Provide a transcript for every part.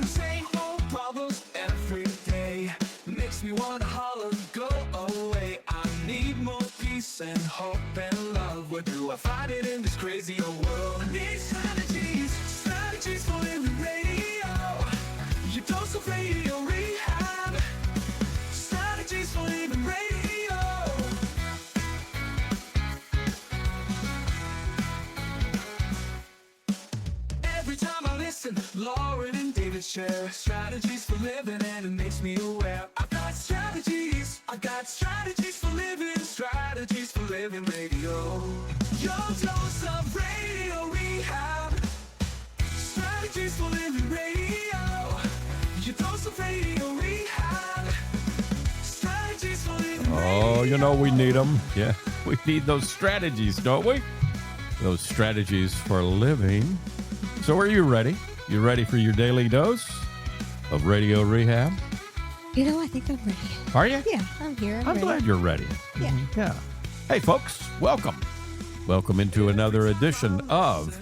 and same old problems every day. Makes me wanna holler, go away. I need more peace and hope and love. Where do I find it in this crazy old world? I need strategies, strategies for living radio. Your dose of radio rehab. Strategies for living radio. Every time I listen, Lauren and David share strategies for living, and it makes me aware. I got strategies for living, strategies for living radio. Your dose of radio rehab. Strategies for living radio. Your dose of radio rehab. Strategies for living radio. Oh, you know we need them. Yeah, we need those strategies, don't we? Those strategies for living. So are you ready? You ready for your daily dose of radio rehab? You know, I think I'm ready. Are you? Yeah, I'm here. I'm ready. glad you're ready. Yeah. Yeah. Hey, folks, welcome. Welcome into another edition of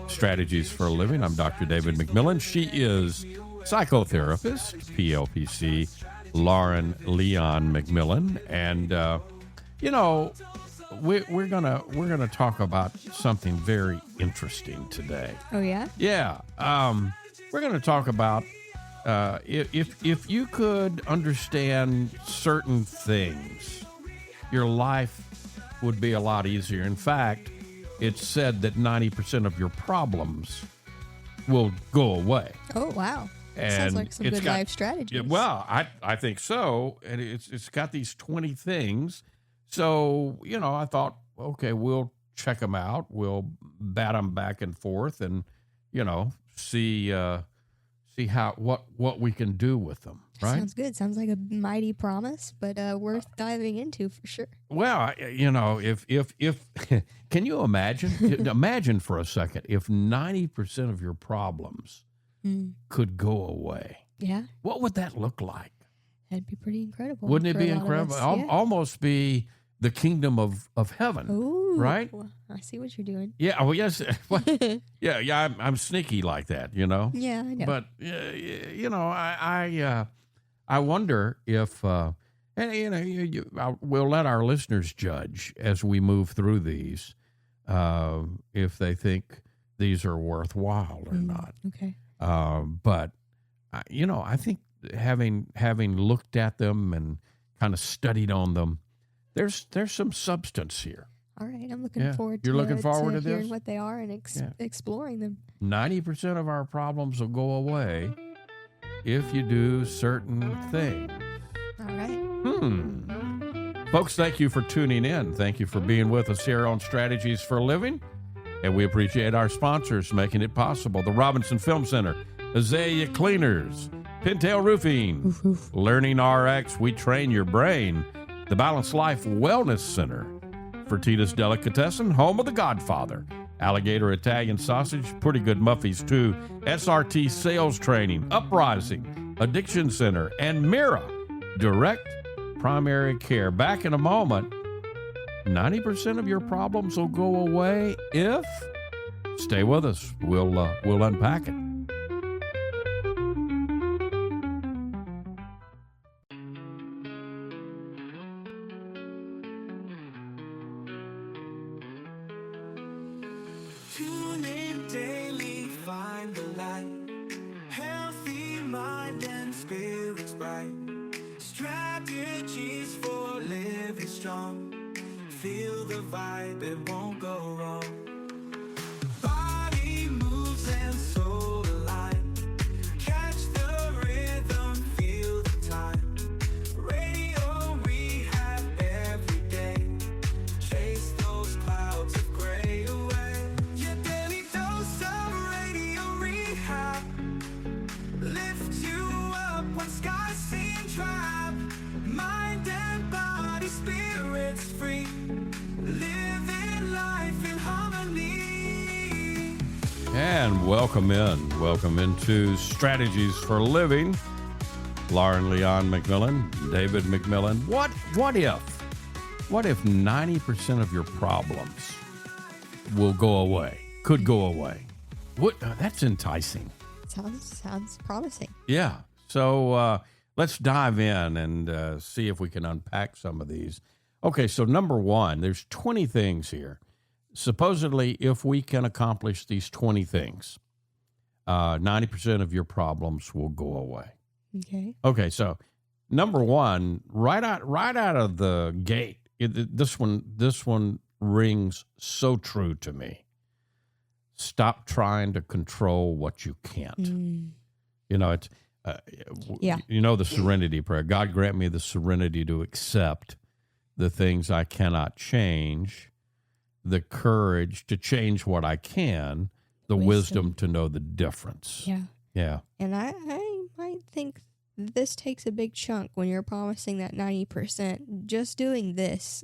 Strategies for a Living. I'm Dr. David McMillian. She is psychotherapist, PLPC, Lauren Leon McMillian. And, you know, we're gonna talk about something very interesting today. Oh, yeah? Yeah. We're gonna talk about if you could understand certain things, your life would be a lot easier. In fact, it's said that 90% of your problems will go away. Oh, wow. And sounds like some good life strategies. Yeah, well, I think so. And it's got these 20 things. So, you know, I thought, okay, we'll check them out. We'll bat them back and forth and, you know, see what we can do with them, right? Sounds good. Sounds like a mighty promise, but worth diving into for sure. Well, you know, if can you imagine? Imagine for a second if 90% of your problems could go away. Yeah. What would that look like? That'd be pretty incredible. Wouldn't it for be a lot of incredible? us. Yeah. Almost be the kingdom of heaven. Ooh, right? Well, I see what you're doing. Yeah. Well, yes. yeah. I'm sneaky like that, you know. Yeah, I know. But you know, I wonder if, and you know, we'll let our listeners judge as we move through these, if they think these are worthwhile or not. Okay. But you know, I think having looked at them and kind of studied on them, there's some substance here. All right, I'm looking forward to You're looking forward to hearing this? what they are and exploring them. 90% of our problems will go away if you do certain things. All right. Folks, thank you for tuning in. Thank you for being with us here on Strategies for a Living. And we appreciate our sponsors making it possible. The Robinson Film Center, Azalea Cleaners, Pintail Roofing, Learning RX, We Train Your Brain, the Balanced Life Wellness Center, Fertitas Delicatessen, home of The Godfather, Alligator Italian Sausage, Pretty Good Muffies too, SRT Sales Training, Uprising, Addiction Center, and Mira, Direct Primary Care. Back in a moment. 90% of your problems will go away if, stay with us, we'll unpack it. Tune in daily, find the light. Healthy mind and spirits bright. Strategies for living strong. Feel the vibe, it won't go wrong. Body moves and soul align. Catch the rhythm, feel the time. Radio rehab every day. Chase those clouds of gray away. Your daily dose of radio rehab. Lift you up when skies seem drab. Mind and body, spirits free. Living life in harmony. And welcome into Strategies for Living. Lauren Leon McMillian, David McMillian. What if 90% of your problems will go away? Could go away. That's enticing. Sounds promising. Yeah. So let's dive in and see if we can unpack some of these. Okay, so number one, there's 20 things here. Supposedly, if we can accomplish these 20 things, 90% of your problems will go away. Okay. Okay, so number one, right out of the gate, this one rings so true to me. Stop trying to control what you can't. You know, it's you know the Serenity Prayer. God grant me the serenity to accept the things I cannot change, the courage to change what I can, the wisdom to know the difference. Yeah. Yeah. And I might think this takes a big chunk when you're promising that 90%. Just doing this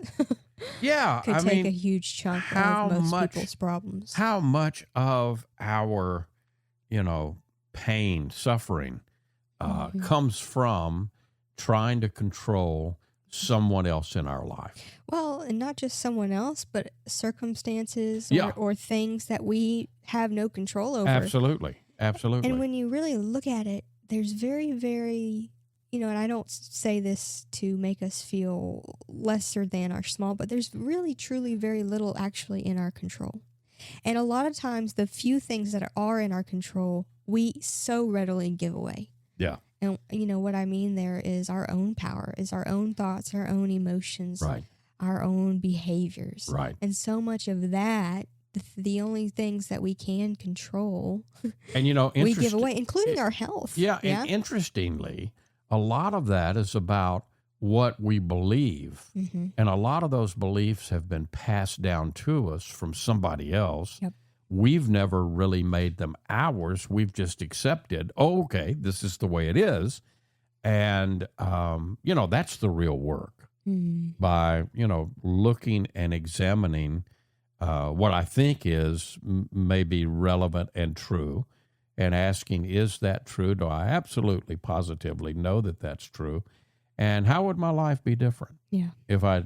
could take a huge chunk of most people's problems. How much of our, pain, suffering comes from trying to control someone else in our life? Well, and not just someone else, but circumstances or things that we have no control over. Absolutely. Absolutely. And when you really look at it, there's very, very, and I don't say this to make us feel lesser than or small, but there's really, truly very little actually in our control. And a lot of times the few things that are in our control, we so readily give away. Yeah. And what I mean there is our own power, is our own thoughts, our own emotions, right, our own behaviors. Right. And so much of that, the only things that we can control, and we give away, including our health. Yeah. And interestingly, a lot of that is about what we believe. Mm-hmm. And a lot of those beliefs have been passed down to us from somebody else. Yep. We've never really made them ours. We've just accepted, okay, this is the way it is. And, that's the real work. By, looking and examining what I think is maybe relevant and true, and asking, is that true? Do I absolutely, positively know that that's true? And how would my life be different if I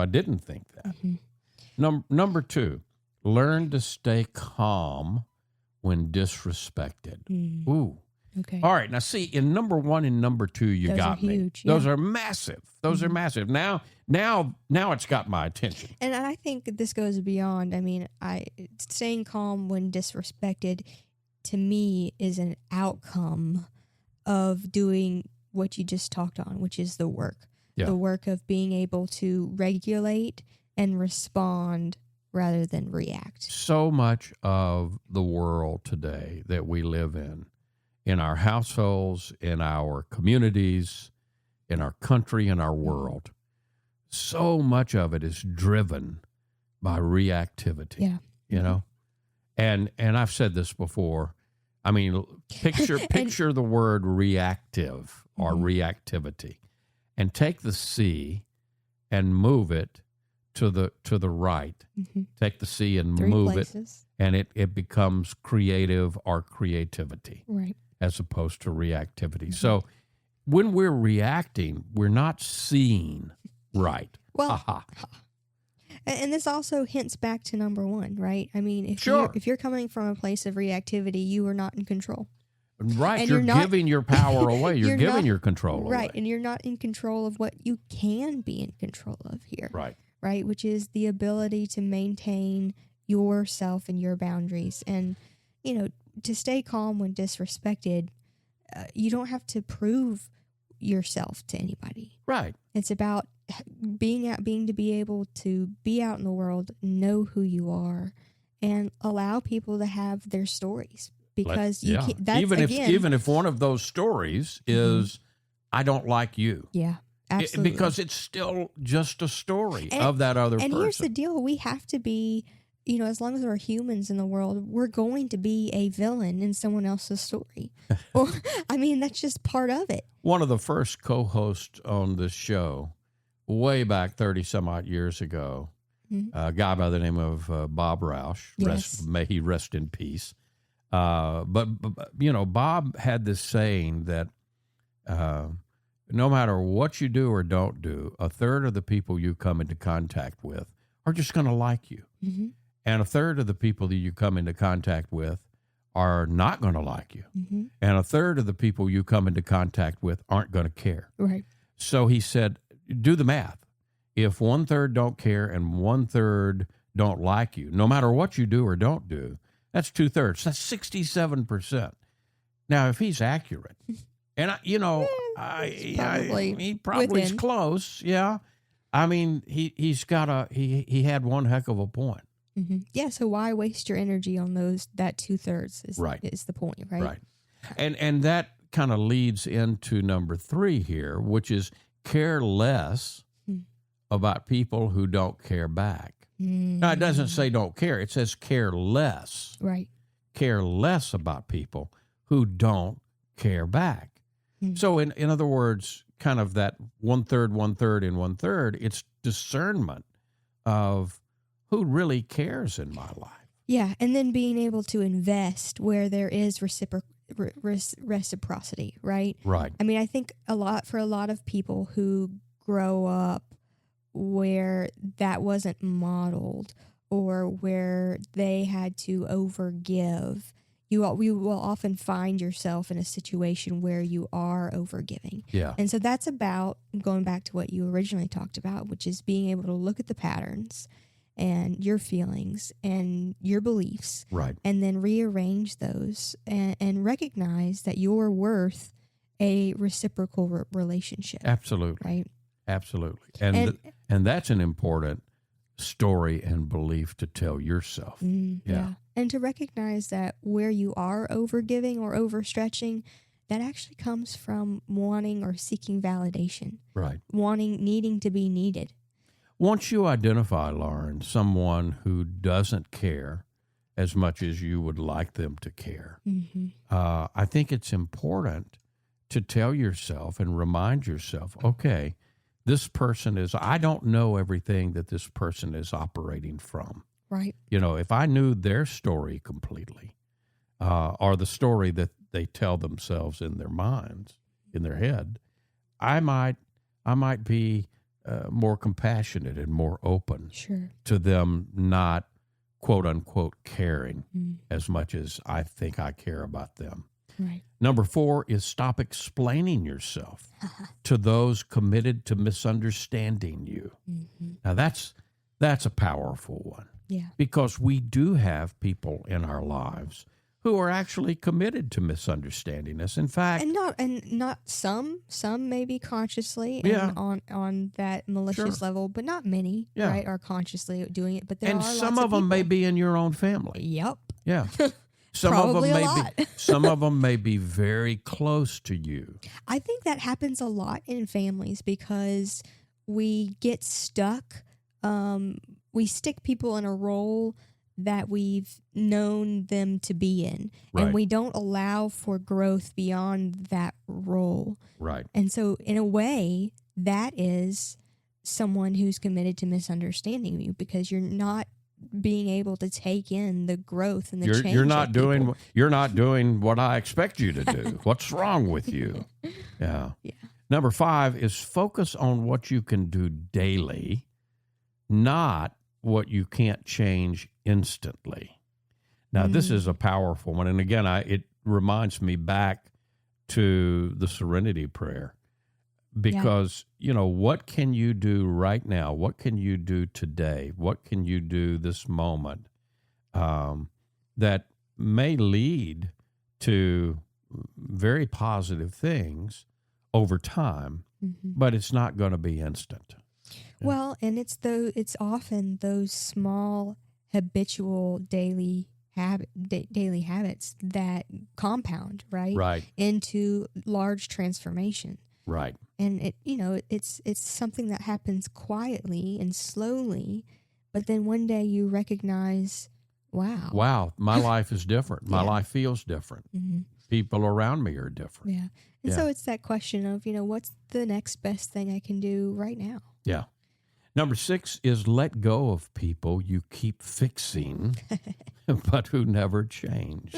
didn't think that? Mm-hmm. Number two, learn to stay calm when disrespected. Ooh. Okay. All right. Now, see, in number one and number two, Those got are me. huge, Those are massive. Those are massive. Now it's got my attention. And I think this goes beyond. I mean, staying calm when disrespected, to me, is an outcome of doing what you just talked on, which is the work. Yeah. The work of being able to regulate and respond rather than react. So much of the world today that we live in our households, in our communities, in our country, in our world, so much of it is driven by reactivity. Yeah. And I've said this before. I mean, picture the word reactive or reactivity, and take the C and move it to the right. Mm-hmm. Take the C and move it, and it becomes creative or creativity, right, as opposed to reactivity. Mm-hmm. So when we're reacting, we're not seeing right. Well, and this also hints back to number one, right? I mean, if you're coming from a place of reactivity, you are not in control. Right, and you're giving your power away. You're giving your control away. Right, and you're not in control of what you can be in control of here. Right, which is the ability to maintain yourself and your boundaries. And, to stay calm when disrespected, you don't have to prove yourself to anybody. Right. It's about being to be able to be out in the world, know who you are, and allow people to have their stories. Because you can't, that's, even if one of those stories is, I don't like you. Yeah, absolutely. Because it's still just a story of that other person. And here's the deal. We have to be, as long as we're humans in the world, we're going to be a villain in someone else's story. That's just part of it. One of the first co-hosts on this show, way back 30 some odd years ago, a guy by the name of Bob Roush, may he rest in peace. But Bob had this saying that no matter what you do or don't do, a third of the people you come into contact with are just going to like you. Mm-hmm. And a third of the people that you come into contact with are not going to like you. Mm-hmm. And a third of the people you come into contact with aren't going to care. Right. So he said, do the math. If 1/3 don't care and 1/3 don't like you, no matter what you do or don't do, that's 2/3. That's 67%. Now, if he's accurate, and he probably is within. close. Yeah. I mean, he had one heck of a point. Mm-hmm. Yeah. So why waste your energy on that 2/3 is the point, right? Right. And that kind of leads into number 3 here, which is care less about people who don't care back. Now, it doesn't say don't care. It says care less. Right. Care less about people who don't care back. So in other words, kind of that 1/3, 1/3, and 1/3, it's discernment of who really cares in my life. Yeah. And then being able to invest where there is reciprocity, right? Right. I mean, I think for a lot of people who grow up where that wasn't modeled or where they had to overgive, you will often find yourself in a situation where you are overgiving. Yeah. And so that's about going back to what you originally talked about, which is being able to look at the patterns and your feelings and your beliefs, Right. and then rearrange those and recognize that you're worth a reciprocal relationship. Absolutely. Right. Absolutely. And that's an important story and belief to tell yourself. Yeah. And to recognize that where you are overgiving or overstretching, that actually comes from wanting or seeking validation. Right. Needing to be needed. Once you identify, Lauren, someone who doesn't care as much as you would like them to care, I think it's important to tell yourself and remind yourself, okay, this person I don't know everything that this person is operating from. Right. You know, if I knew their story completely, or the story that they tell themselves in their minds, in their head, I might be more compassionate and more open to them not, quote unquote, caring as much as I think I care about them. Right. Number 4 is stop explaining yourself to those committed to misunderstanding you. Now that's a powerful one. Yeah. Because we do have people in our lives who are actually committed to misunderstanding us. In fact, and not some maybe consciously and on that malicious level, but not many, right, are consciously doing it. But there are some lots of them people. may be in your own family. Yep. Yeah. Some Probably of them a lot. some of them may be very close to you. I think that happens a lot in families because we get stuck. We stick people in a role that we've known them to be in, Right. and we don't allow for growth beyond that role. Right. And so, in a way, that is someone who's committed to misunderstanding you because you're not being able to take in the growth and the change. You're not doing what I expect you to do. What's wrong with you? Yeah. Number 5 is focus on what you can do daily, not what you can't change instantly. Now, this is a powerful one. And again, it reminds me back to the Serenity Prayer because, what can you do right now? What can you do today? What can you do this moment that may lead to very positive things over time, but it's not going to be instant. Well, and it's often those small habitual daily habits that compound, right? Right. Into large transformation. Right. And it's something that happens quietly and slowly, but then one day you recognize, wow, my life is different. My life feels different. People around me are different. Yeah. And so it's that question of, what's the next best thing I can do right now? Yeah. Number 6 is let go of people you keep fixing, but who never change.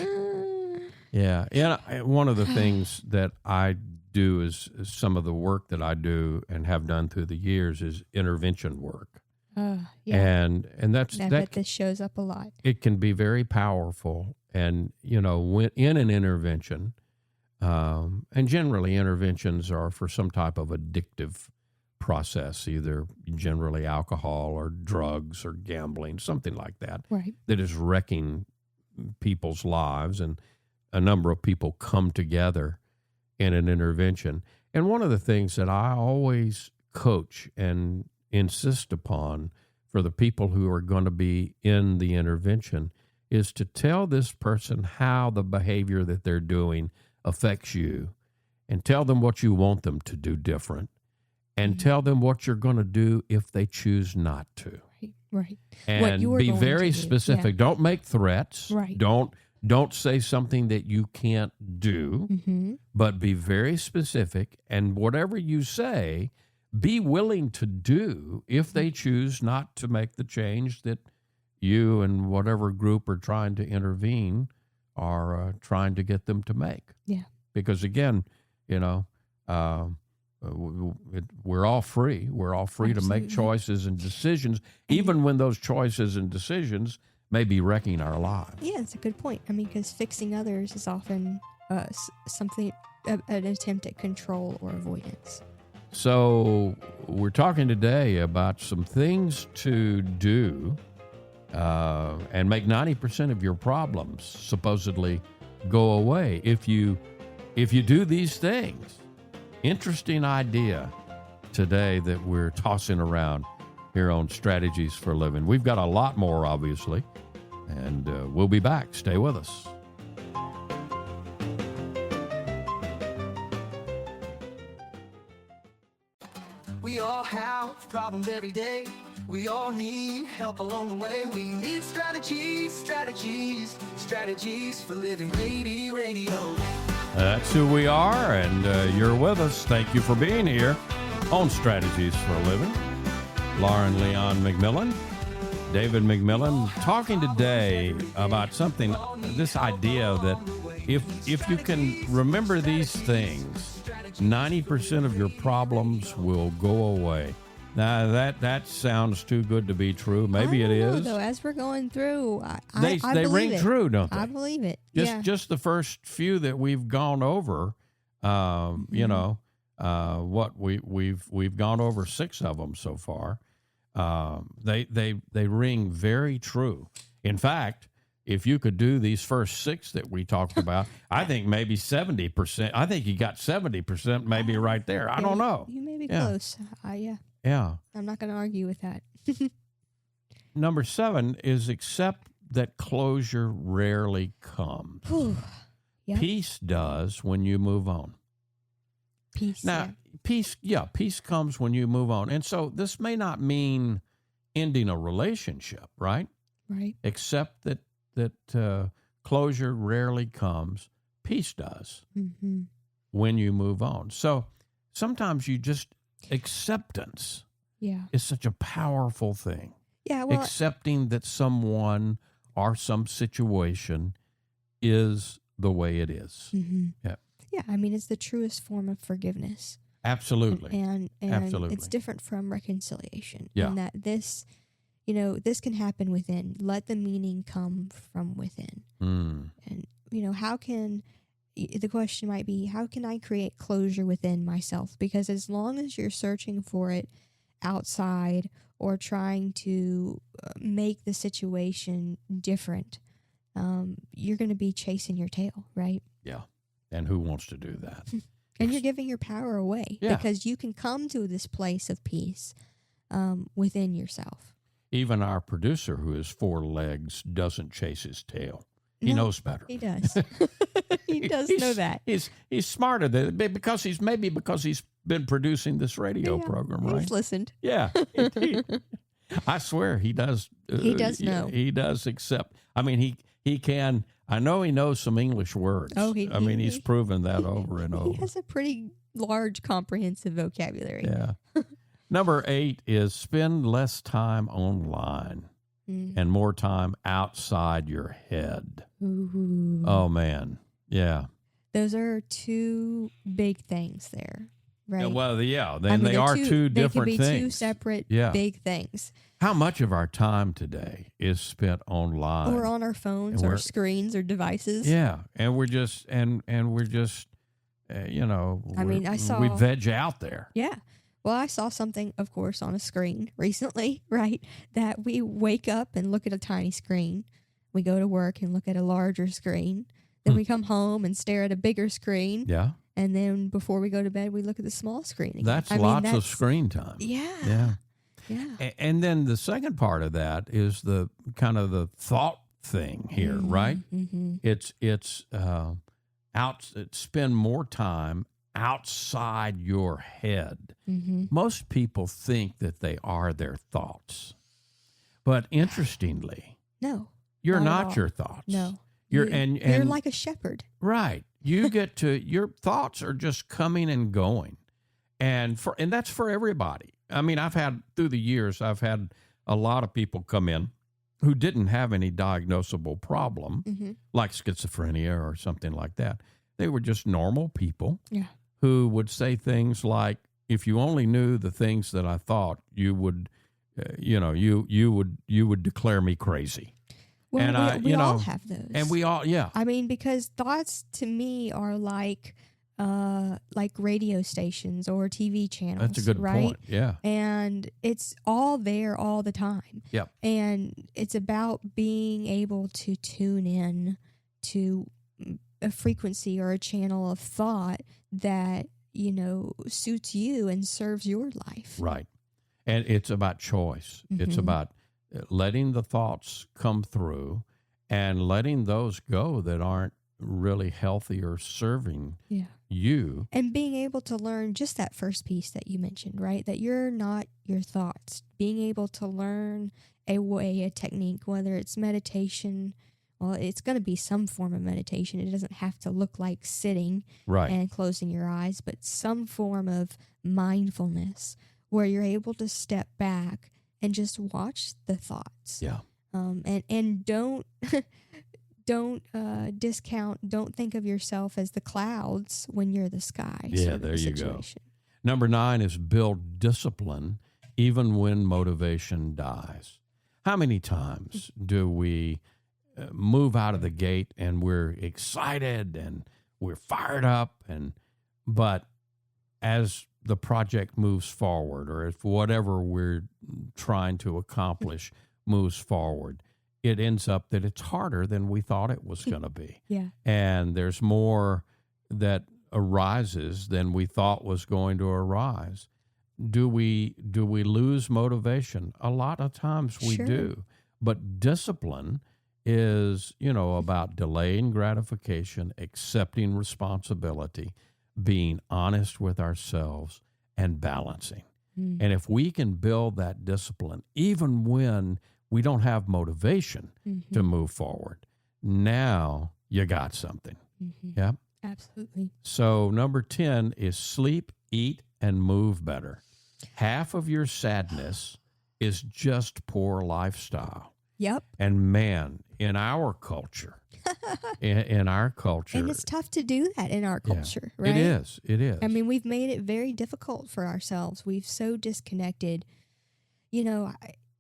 Yeah. And one of the things that I do is some of the work that I do and have done through the years is intervention work. Yeah. And that's I bet this shows up a lot. It can be very powerful And, when in an intervention, and generally interventions are for some type of addictive process, either generally alcohol or drugs or gambling, something like that, Right. that is wrecking people's lives. And a number of people come together in an intervention. And one of the things that I always coach and insist upon for the people who are going to be in the intervention is to tell this person how the behavior that they're doing affects you, and tell them what you want them to do different, and tell them what you're going to do if they choose not to. Right. And what you are be going very to do. specific. Don't make threats. Right. Don't say something that you can't do, but be very specific. And whatever you say, be willing to do if they choose not to make the change that you and whatever group are trying to intervene are trying to get them to make. Yeah. Because again, we're all free. We're all free to make choices and decisions, even when those choices and decisions may be wrecking our lives. Yeah, it's a good point. I mean, because fixing others is often something, an attempt at control or avoidance. So we're talking today about some things to do and make 90% of your problems supposedly go away if you do these things. Interesting idea today that we're tossing around here on Strategies for Living. We've got a lot more, obviously, and we'll be back. Stay with us. We all have problems every day. We all need help along the way. We need strategies for living. Radio. That's who we are, and you're with us. Thank you for being here on Strategies for Living. Lauren Leon McMillian, David McMillian, talking today about something, this idea that if you can remember these things, 90% of your problems will go away. Now, that sounds too good to be true. Maybe it is. Though, as we're going through, They believe ring it. true, don't they? I believe it. Just the first few that we've gone over, what we've gone over 6 of them so far. They ring very true. In fact, if you could do these first 6 that we talked about, I think maybe 70%. I think you got 70% maybe right there. I don't know. You may be close. Yeah. Yeah. I'm not going to argue with that. Number 7 is accept that closure rarely comes. Yep. Peace does when you move on. Peace. Now, peace comes when you move on. And so this may not mean ending a relationship, right? Right. Except that closure rarely comes. Peace does when you move on. So sometimes acceptance is such a powerful thing. Yeah. Well, Accepting that someone or some situation is the way it is. Yeah. Yeah. I mean, it's the truest form of forgiveness. Absolutely. And Absolutely. it's different from reconciliation. Yeah. In that this can happen within. Let the meaning come from within. And, the question might be, how can I create closure within myself? Because as long as you're searching for it outside or trying to make the situation different, you're going to be chasing your tail, right? Yeah. And who wants to do that? And you're giving your power away because you can come to this place of peace within yourself. Even our producer, who has 4 legs, doesn't chase his tail. He knows better. He does. He does know that. He's smarter than because he's been producing this radio program, right? He's listened. Yeah. I swear he does. He does know. He does accept. I mean, he can. I know he knows some English words. Oh, he's proven that over and over. He has a pretty large, comprehensive vocabulary. Yeah. Number 8 is spend less time online and more time outside your head. Ooh. Oh, man. Yeah. Those are 2 big things there, right? They are two different they could be things. 2 separate big things. How much of our time today is spent online? Or on our phones or screens or devices. Yeah, and we're just we veg out there. Yeah. Well, I saw something, of course, on a screen recently, right? That we wake up and look at a tiny screen. We go to work and look at a larger screen. Then we come home and stare at a bigger screen. Yeah. And then before we go to bed, we look at the small screen again. That's lots of screen time. Yeah. Yeah. And then the second part of that is the kind of the thought thing here, right? Mm-hmm. It's spend more time outside your head. Mm-hmm. Most people think that they are their thoughts. But interestingly, no. You're not not your thoughts. No. You're you're like a shepherd. Right. You get to your thoughts are just coming and going. And that's for everybody. I mean, through the years, I've had a lot of people come in who didn't have any diagnosable problem, like schizophrenia or something like that. They were just normal people who would say things like, if you only knew the things that I thought, you would, you would declare me crazy. Well, and we all have those. And we all, I mean, because thoughts to me are like radio stations or TV channels. That's a good point. Yeah. And it's all there all the time. Yep. And it's about being able to tune in to a frequency or a channel of thought that, suits you and serves your life. Right. And it's about choice. It's about letting the thoughts come through and letting those go that aren't really healthy or serving you. And being able to learn just that first piece that you mentioned, right? That you're not your thoughts. Being able to learn a technique, whether it's meditation. Well, it's going to be some form of meditation. It doesn't have to look like sitting and closing your eyes, but some form of mindfulness where you're able to step back and just watch the thoughts. Yeah. And don't discount. Don't think of yourself as the clouds when you're the sky. Yeah, there you go. Number 9 is build discipline even when motivation dies. How many times do we move out of the gate and we're excited and we're fired up, but as the project moves forward, or if whatever we're trying to accomplish moves forward, it ends up that it's harder than we thought it was going to be. Yeah. And there's more that arises than we thought was going to arise. Do we lose motivation? A lot of times we do. But discipline is, about delaying gratification, accepting responsibility, being honest with ourselves, and balancing. And if we can build that discipline, even when we don't have motivation to move forward, now you got something. Yeah? Absolutely. So number 10 is sleep, eat, and move better. Half of your sadness is just poor lifestyle. Yep. And man, in our culture, in our culture. And it's tough to do that in our culture, right? It is. I mean, we've made it very difficult for ourselves. We've so disconnected.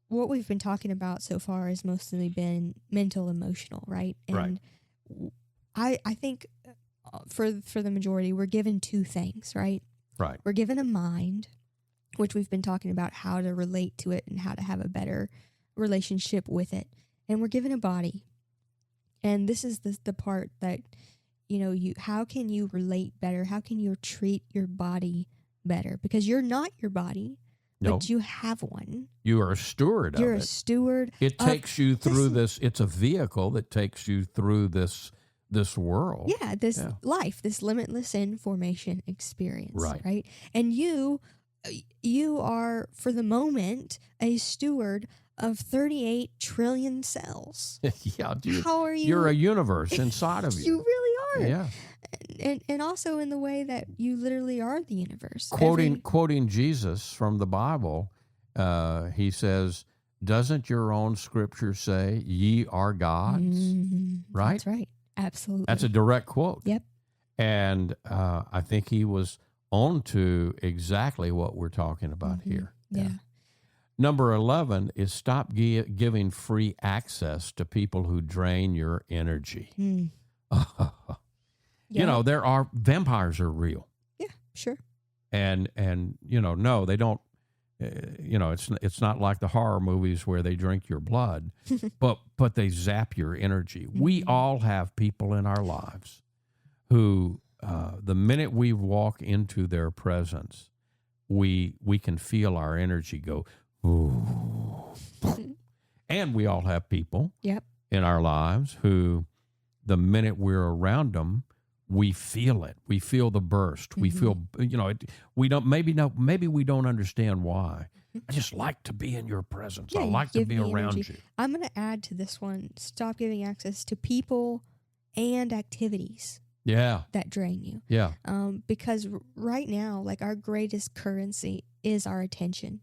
What we've been talking about so far has mostly been mental, emotional, right? And I think for the majority, we're given two things, right? Right. We're given a mind, which we've been talking about how to relate to it and how to have a better relationship with it. And we're given a body. And this is the part that, how can you relate better? How can you treat your body better? Because you're not your body, but you have one. You are a steward of it. You're a steward. It takes you through this. It's a vehicle that takes you through this world. Yeah, this life, this limitless information experience. Right. Right. And you are, for the moment, a steward of 38 trillion cells. Yeah, dude. How are you? You're a universe inside of you. You really are. Yeah. And also in the way that you literally are the universe. Quoting Jesus from the Bible, he says, "Doesn't your own scripture say, ye are gods?" Right? That's right. Absolutely. That's a direct quote. Yep. And I think he was on to exactly what we're talking about here. Yeah. Number 11 is stop giving free access to people who drain your energy. Mm. You know, vampires are real. Yeah, sure. And no, they don't. It's not like the horror movies where they drink your blood, but they zap your energy. We all have people in our lives who, the minute we walk into their presence, we can feel our energy go. Ooh. And we all have people in our lives who, the minute we're around them, we feel it. We feel the burst. We feel, we don't, maybe we don't understand why. I just like to be in your presence. Yeah, I like to be around energy. you. I'm going to add to this one, stop giving access to people and activities that drain you. Yeah. Because right now, like, our greatest currency is our attention.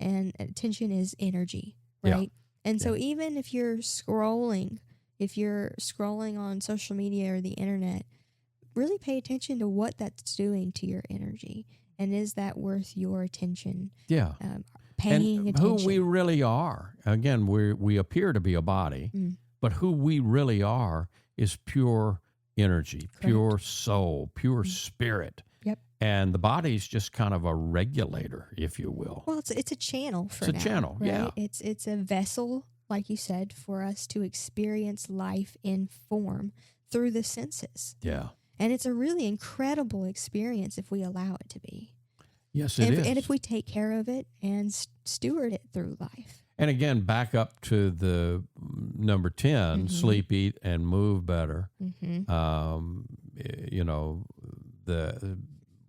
And attention is energy, right? And so even if you're scrolling on social media or the internet, really pay attention to what that's doing to your energy. And is that worth your attention? Yeah. Paying attention. Who we really are. Again, we appear to be a body, but who we really are is pure energy, pure soul, pure spirit. Yep. And the body's just kind of a regulator, if you will. Well, it's a channel for It's a channel, right? yeah. It's a vessel, like you said, for us to experience life in form through the senses. Yeah. And it's a really incredible experience if we allow it to be. Yes, it is. And if we take care of it and steward it through life. And again, back up to the number 10, sleep, eat, and move better.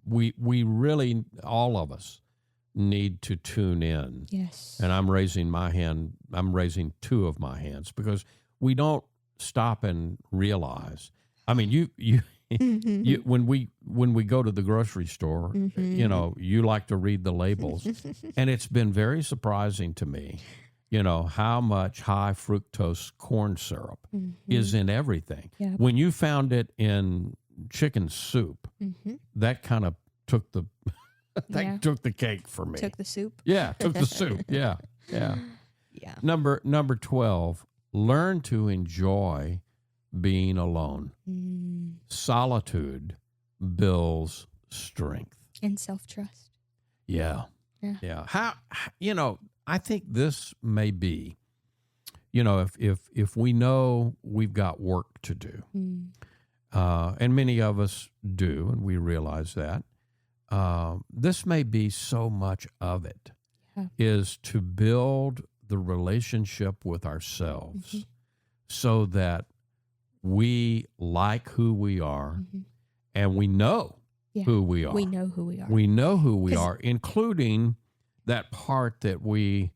We really, all of us, need to tune in. Yes. And I'm raising my hand. I'm raising two of my hands because we don't stop and realize. I mean, you when we go to the grocery store, you like to read the labels, and it's been very surprising to me, how much high fructose corn syrup is in everything. Yep. When you found it in chicken soup, that kind of took the took the cake for me. Took the soup. Yeah, took the soup. Yeah. Number 12, learn to enjoy being alone. Solitude builds strength And self-trust. Yeah. How I think this may be, if we know we've got work to do, and many of us do, and we realize that, this may be so much of it is to build the relationship with ourselves so that we like who we are and we know who we are. We know who we are. We know who we are, including that part that we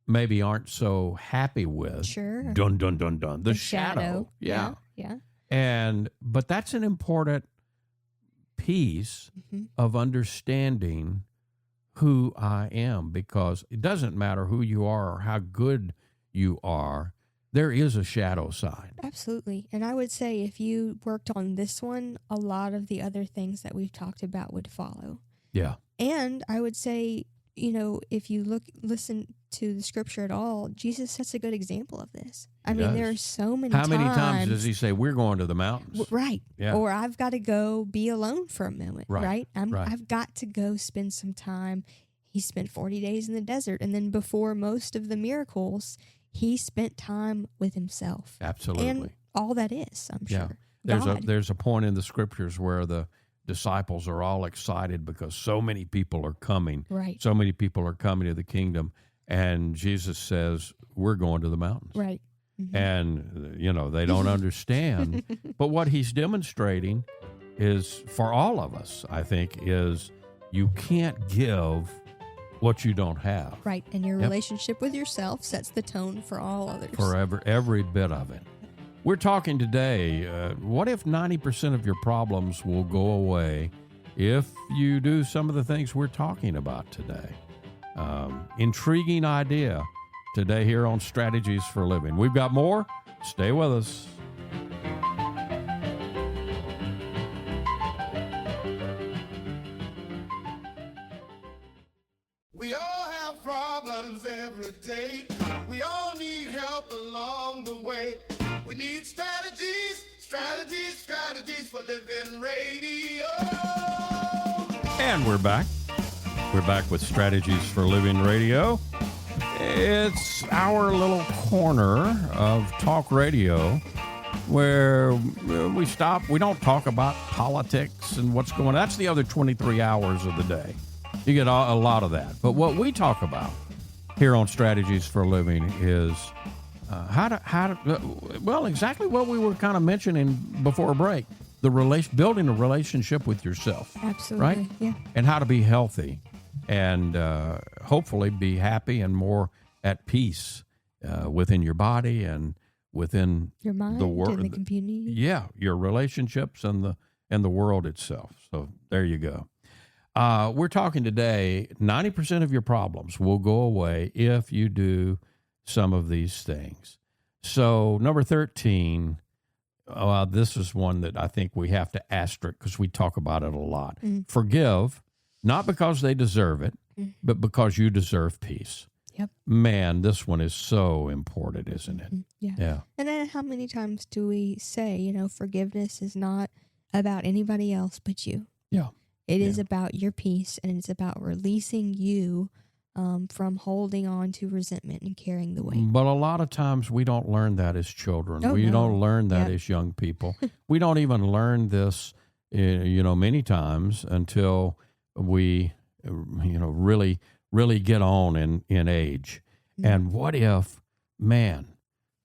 maybe aren't so happy with. Sure. Dun, dun, dun, dun. The shadow. Yeah. But that's an important piece of understanding who I am, because it doesn't matter who you are or how good you are. There is a shadow side. Absolutely. And I would say if you worked on this one, a lot of the other things that we've talked about would follow. Yeah. And I would say, if you listen to the scripture at all, Jesus sets a good example of this. I mean, there are so many times. How many times does he say, we're going to the mountains? Right. Yeah. Or I've got to go be alone for a moment. Right. I've got to go spend some time. He spent 40 days in the desert. And then before most of the miracles, he spent time with himself. Absolutely. And all that is, I'm sure. There's a point in the scriptures where the disciples are all excited because so many people are coming. Right. So many people are coming to the kingdom. And Jesus says, we're going to the mountains. Right. And, they don't understand. But what he's demonstrating is, for all of us, I think, is you can't give what you don't have. Right. And your relationship with yourself sets the tone for all others. For every bit of it. We're talking today, what if 90% of your problems will go away if you do some of the things we're talking about today? Intriguing idea today here on Strategies for Living. We've got more. Stay with us. We all have problems. problems every day. We all need help along the way. We need strategies, strategies, strategies for living radio. And we're back. We're back with Strategies for Living Radio. It's our little corner of talk radio where we stop. We don't talk about politics and what's going on. That's the other 23 hours of the day. You get a lot of that. But what we talk about here on Strategies for Living is exactly what we were kind of mentioning before a break. Building a relationship with yourself. Absolutely. Right? Yeah. And how to be healthy and hopefully be happy and more at peace within your body and within Your mind the world, and the community. Yeah, your relationships and the world itself. So there you go. We're talking today. 90% of your problems will go away if you do some of these things. So number 13. This is one that I think we have to asterisk because we talk about it a lot. Forgive, not because they deserve it, but because you deserve peace. Yep. Man, this one is so important, isn't it? Yeah. And then how many times do we say, forgiveness is not about anybody else but you? Yeah. It is about your peace, and it's about releasing you from holding on to resentment and carrying the weight. But a lot of times we don't learn that as children. Oh, we no. don't learn that as young people. We don't even learn this, many times until we, really get on in age. And what if, man,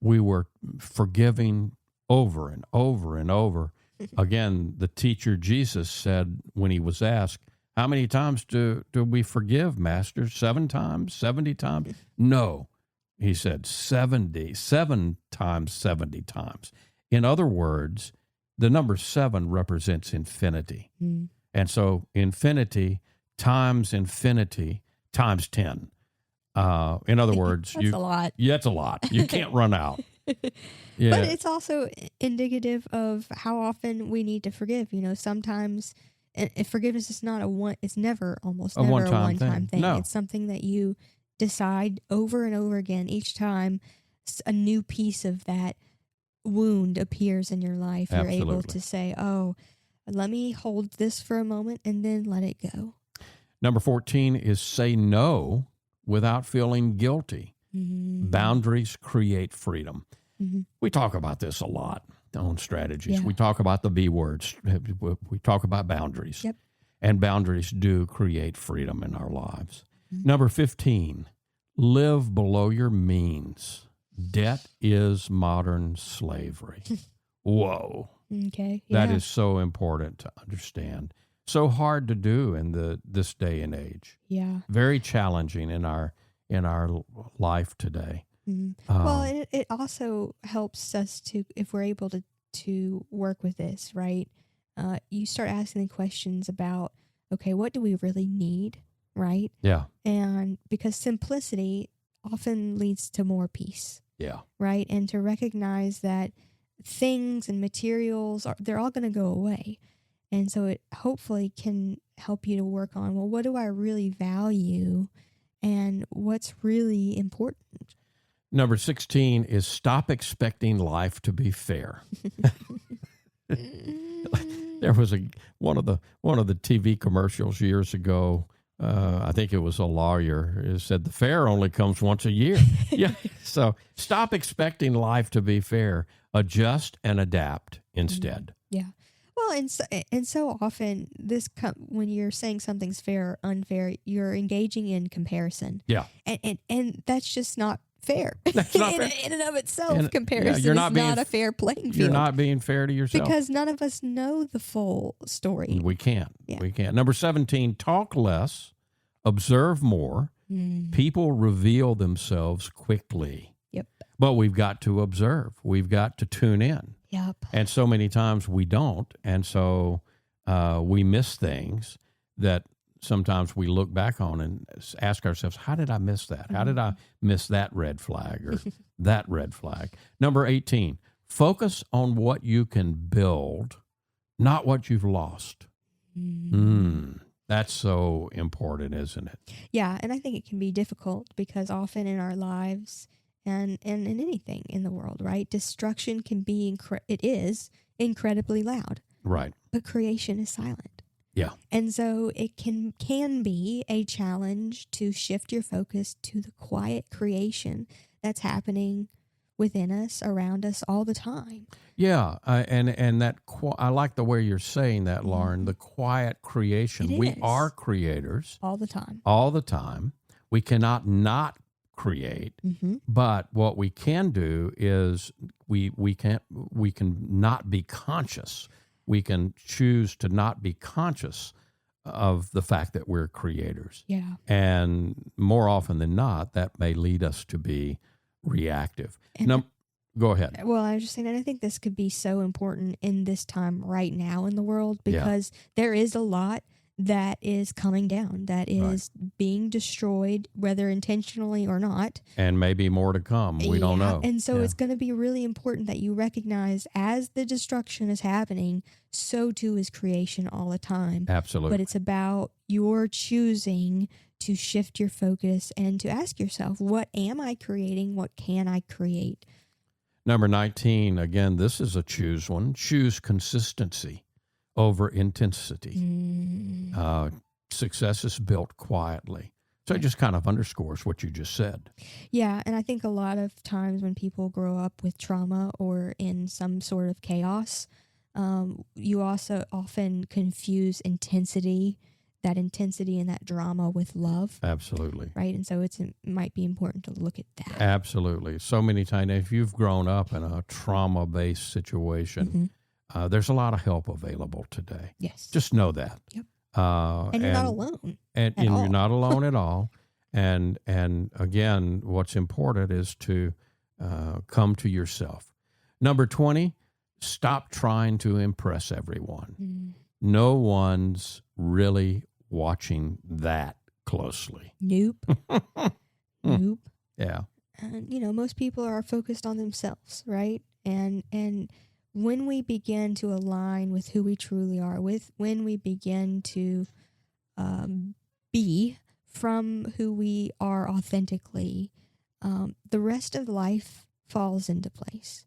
we were forgiving over and over and over? Again, the teacher Jesus said when he was asked, how many times do we forgive, Master? 7 times? 70 times? No. He said 7 times, 70 times. In other words, the number 7 represents infinity. And so infinity times 10. In other words, that's a lot. Yeah, it's a lot. You can't run out. Yeah. But it's also indicative of how often we need to forgive. Sometimes forgiveness is not almost never a one-time thing. No. It's something that you decide over and over again. Each time a new piece of that wound appears in your life, you're able Absolutely. to say, oh, let me hold this for a moment and then let it go. Number 14 is say no without feeling guilty. Boundaries create freedom. We talk about this a lot on strategies. Yeah. We talk about the B words. We talk about boundaries. Yep. And boundaries do create freedom in our lives. Number 15, live below your means. Debt is modern slavery. Whoa. Okay. That is so important to understand. So hard to do in this day and age. Yeah. Very challenging in our life today. Well, it also helps us to, if we're able to work with this, right? You start asking the questions about, okay, what do we really need, right? Yeah. And because simplicity often leads to more peace, Yeah. right? And to recognize that things and materials they're all going to go away. And so it hopefully can help you to work on, well, what do I really value and what's really important? Number 16 is stop expecting life to be fair. There was one of the TV commercials years ago. I think it was a lawyer who said the fair only comes once a year. Yeah. So stop expecting life to be fair. Adjust and adapt instead. Yeah. Well, and so often when you're saying something's fair or unfair, you're engaging in comparison. Yeah. And that's just not fair. That's not fair. In and of itself, comparison you're is not a fair playing field. You're not being fair to yourself. Because none of us know the full story. We can't. Yeah. We can't. Number 17, talk less, observe more. People reveal themselves quickly. Yep. But we've got to observe. We've got to tune in. Yep. And so many times we don't. And so we miss things that sometimes we look back on and ask ourselves, how did I miss that? How did I miss that red flag or that red flag? Number 18, focus on what you can build, not what you've lost. That's so important, isn't it? Yeah, and I think it can be difficult because often in our lives and in anything in the world, right? Destruction can be it is incredibly loud, Right. but creation is silent. Yeah. And so it can be a challenge to shift your focus to the quiet creation that's happening within us, around us all the time. Yeah, and that I like the way you're saying that, Lauren. The quiet creation. It We is. are creators All the time. all the time. We cannot not create, but what we can do is we can not be conscious. We can choose to not be conscious of the fact that we're creators. Yeah. And more often than not, that may lead us to be reactive. And Go ahead. Well, I was just saying, and I think this could be so important in this time right now in the world because there is a lot that is coming down, that is being destroyed, whether intentionally or not. And maybe more to come. We don't know. And so it's going to be really important that you recognize as the destruction is happening, so too is creation all the time. Absolutely. But it's about your choosing to shift your focus and to ask yourself, what am I creating? What can I create? Number 19, again, this is a choose one. Choose consistency over intensity. Success is built quietly. So it just kind of underscores what you just said. Yeah, and I think a lot of times when people grow up with trauma or in some sort of chaos, you also often confuse that intensity and that drama with love. Absolutely. Right? And so it might be important to look at that. Absolutely. So many times, if you've grown up in a trauma-based situation, there's a lot of help available today. Yes. Just know that. Yep. And you're not alone. And you're not alone at all. And again, what's important is to come to yourself. Number 20, stop trying to impress everyone. No one's really watching that closely. Nope. Nope. Yeah. And, most people are focused on themselves, right? And when we begin to align with who we truly are, when we begin to be from who we are authentically, the rest of life falls into place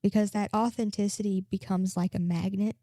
because that authenticity becomes like a magnet.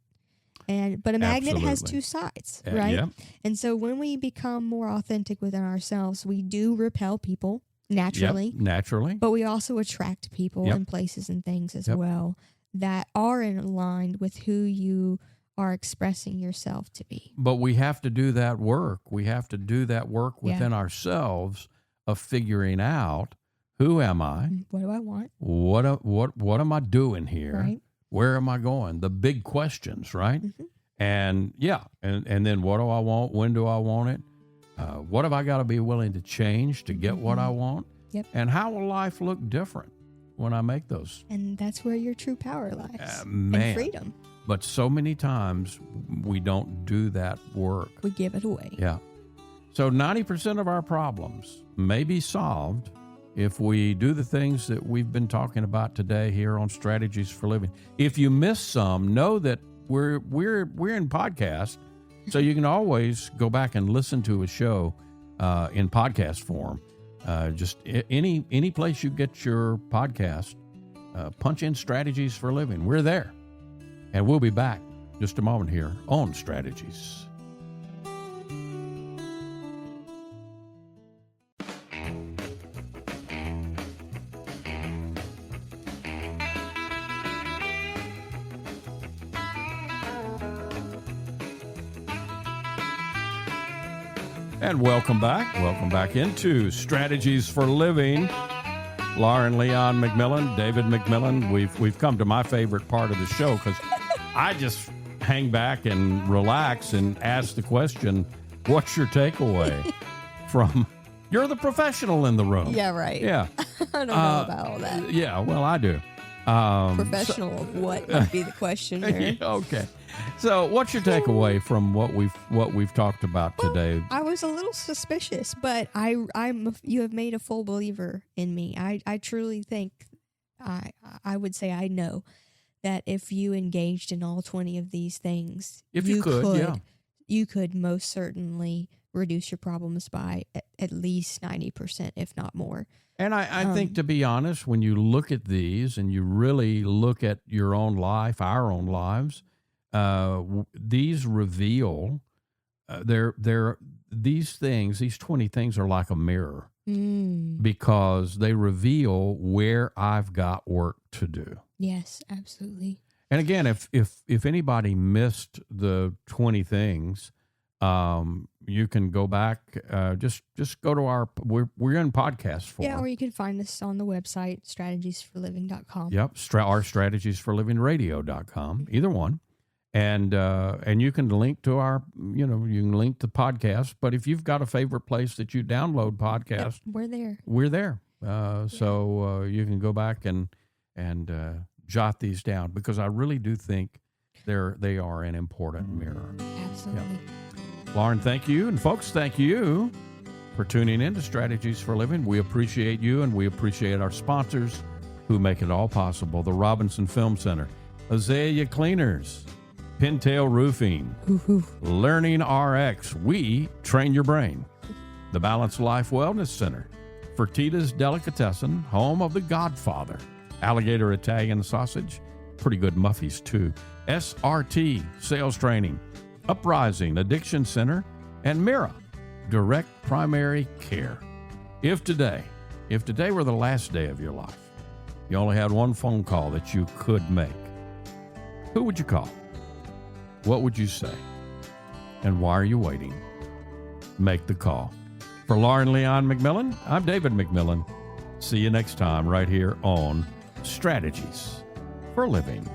But a magnet has two sides, right? Yeah. And so when we become more authentic within ourselves, we do repel people naturally. Yep, naturally. But we also attract people and places and things as well that are in aligned with who you are expressing yourself to be. But we have to do that work. We have to do that work within ourselves of figuring out, who am I? What do I want? What am I doing here? Right. Where am I going? The big questions, right? And and then what do I want? When do I want it? What have I got to be willing to change to get what I want? Yep. And how will life look different when I make those? And that's where your true power lies. Man. And freedom. But so many times we don't do that work. We give it away. Yeah. So 90% of our problems may be solved if we do the things that we've been talking about today here on Strategies for Living. If you miss some, know that we're in podcast, so you can always go back and listen to a show in podcast form. Just any place you get your podcast, punch in Strategies for Living. We're there, and we'll be back just a moment here on Strategies. And welcome back. Welcome back into Strategies for Living. Lauren Leon McMillian, David McMillian. We've come to my favorite part of the show because I just hang back and relax and ask the question, what's your takeaway from... You're the professional in the room. Yeah, right. Yeah. I don't know about all that. Yeah, well, I do. Professional of what would be the question here. Okay. So what's your takeaway from what we've talked about today? I was a little suspicious, but you have made a full believer in me. I truly think I would say I know that if you engaged in all 20 of these things, If you could you could most certainly reduce your problems by at least 90%, if not more. And I think, to be honest, when you look at these and you really look at your own life, our own lives, these reveal these things, these 20 things are like a mirror because they reveal where I've got work to do. Yes, absolutely. And again, if anybody missed the 20 things, you can go back. Just go to our. We're in podcast form. Yeah, or you can find us on the website strategiesforliving.com. Yep, our strategiesforlivingradio.com. Either one, and you can link to our. You can link to podcast. But if you've got a favorite place that you download podcasts, we're there. We're there. So you can go back and jot these down, because I really do think they are an important mirror. Absolutely. Yep. Lauren, thank you. And folks, thank you for tuning in to Strategies for Living. We appreciate you, and we appreciate our sponsors who make it all possible. The Robinson Film Center, Azalea Cleaners, Pintail Roofing, Learning RX, We Train Your Brain, the Balanced Life Wellness Center, Fertitta's Delicatessen, home of the Godfather, Alligator Italian Sausage, pretty good Muffies too, SRT Sales Training, Uprising Addiction Center, and Mira Direct Primary Care. If today were the last day of your life, you only had one phone call that you could make, who would you call? What would you say? And why are you waiting? Make the call. For Lauren Leon McMillian, I'm David McMillian. See you next time right here on Strategies for Living.